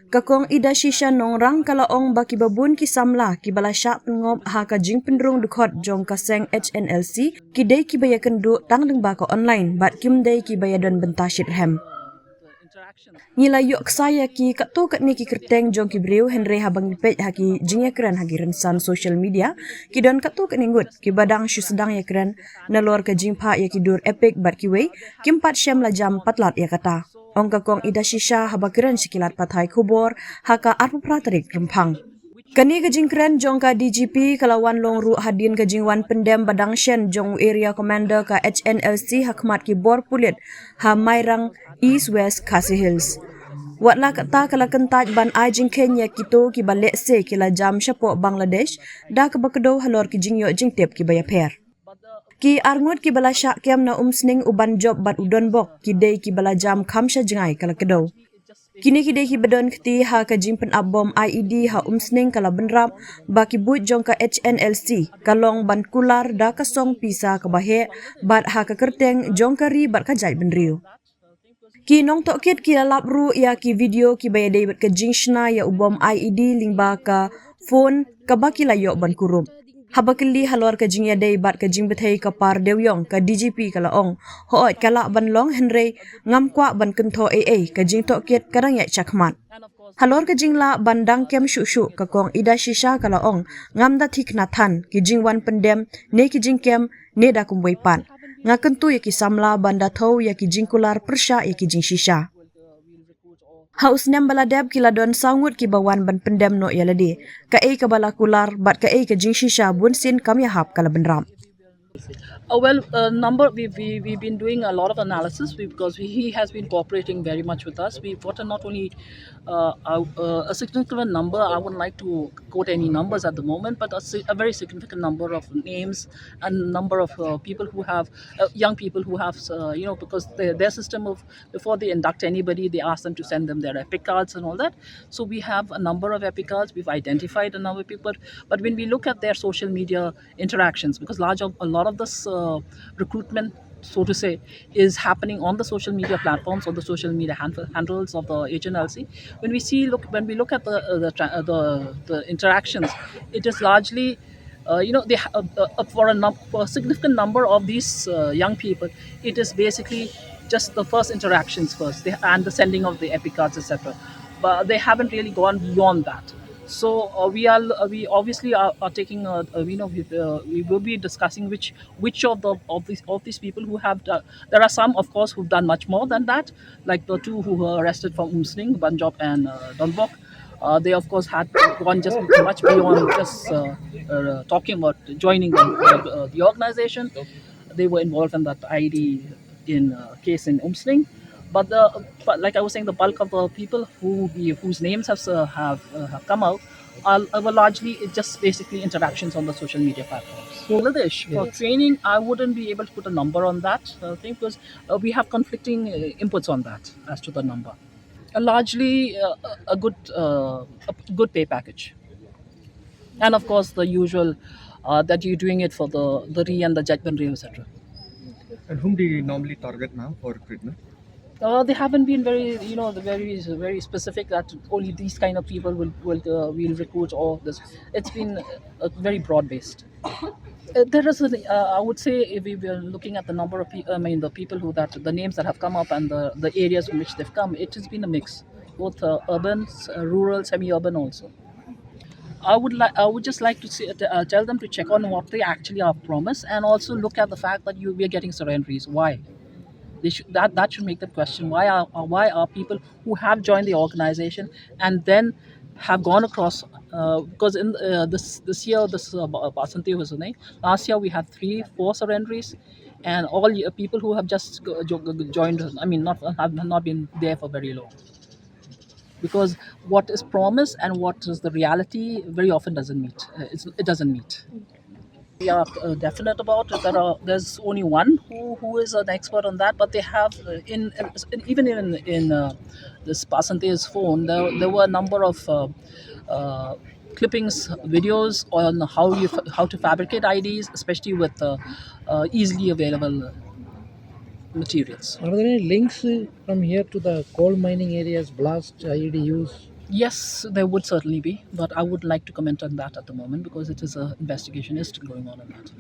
Kakong ida shisha nongrang kalaong baki babun ki samla ki bala shah pynngop ha ka jing pendrung dukot jong kaseng HNLC ki dei ki baya kendu tang leng ba ka online bat kim dei ki baya don bentashit hem. Ngila yok saya ki kato kat ni ki kerteng jong ki briu Henry habang nipet haki jingya keren hagi rensan social media ki don kato kat ningut ki badang shu sedang ya keren nalor ka jingpa ya ki dur epic bat ki wei kim pat shem la jam patlat ya kata. Ong kakong ida shisha haba keren sikilat patai kubor haka arpu pratarik rempang. Kani kajing keren jong ka DGP kalawan long ru hadin kajing wan pendem badang shen jong area commander ka HNLC hakmat ki bor pulit ha mairang East West Khasi Hills. Watla kata kala kentaj ban ajing Kenya kito ki balik se kila jam syapo Bangladesh da kebakedo halor ki jing yo jing tip ki baya per. Ki arngut ki bala syak kem na umsning uban job bat udon bok ki dei ki bala jam kamsha jengai kala kedo. Kini ki dei ki bedon keti ha ka jing pen abom IED ha umsning kala benrap baki but jong ka HNLC kalong ban kular da kasong pisa ka bahe bat ha ka kerteng jong kari bat ka jai benriu. Ki nong tokit ki lalap ru ya ki video ki baya dei bat ka jing shna ya ubom IED lingba ka phone ka baki layok ban kurup. Habakili halor ka jing ya dei bat ka jing bethai ka par dewyong ka DGP kala ong hoot kala ban long Henry ngam kwa ban kentho AA ka jing tokit kadang ya chakmat. Halor ka jing la bandang kem shu ka kong ida shisha kala ong ngam da thik na than ki jing wan pendem ne ki jing kem ne da kum pan. Nga kentu ya ki samla banda thau ya ki jing kular persha ya ki jing shisha. Haus nem bala deb kila don sangut ki bawan ban pendem no yalade ka ei ka bala kular bat ka ei ka jing shisha bun sin kam ya hap kala benram. We've been doing a lot of analysis because he has been cooperating very much with us. We've gotten not only a significant number. I wouldn't like to quote any numbers at the moment, but a very significant number of names and number of people who have young people who have because their system of before they induct anybody, they ask them to send them their epic cards and all that. So we have a number of epic cards. We've identified a number of people, but when we look at their social media interactions, because a lot of this recruitment, so to say, is happening on the social media platforms, on the social media handles of the HNLC. When we look at the interactions, it is largely for a significant number of these young people, it is basically just the first interactions first, and the sending of the epic cards, etc. But they haven't really gone beyond that. So we obviously are taking we will be discussing which of these people who have there are some, of course, who've done much more than that, like the two who were arrested from Umsning, Banjop and Donbok. They of course had gone just much beyond just talking about joining the organization. They were involved in that IED case in Umsning. But like I was saying, the bulk of the people whose names have come out were largely just basically interactions on the social media platforms. Bangladesh, for training, I wouldn't be able to put a number on that thing, because we have conflicting inputs on that as to the number. Largely a good pay package, and of course the usual that you're doing it for the re and the judgment re, etc. And whom do you normally target now for recruitment? They haven't been very specific that only these kind of people will recruit, or this. It's been very broad based. There is I would say, if we were looking at the number of people, the people the names that have come up and the areas in which they've come, it has been a mix, both urban, rural, semi-urban also. I would just like to tell them to check on what they actually are promised, and also look at the fact that we are getting surrenderies. Why? That should make them question why are people who have joined the organization and then have gone across, because in this year, Basanti was the name. Last year we had 3-4 surrenderies, and all people who have just joined. Have not been there for very long, because what is promised and what is the reality very often doesn't meet. It doesn't meet. We are definite about it. There's only one who is an expert on that, but they have even in this Pasante's phone, there were a number of clippings, videos on how to fabricate IDs, especially with easily available materials. Are there any links from here to the coal mining areas, blast, IED use? Yes, there would certainly be, but I would like to comment on that at the moment because it is a investigation is still going on that.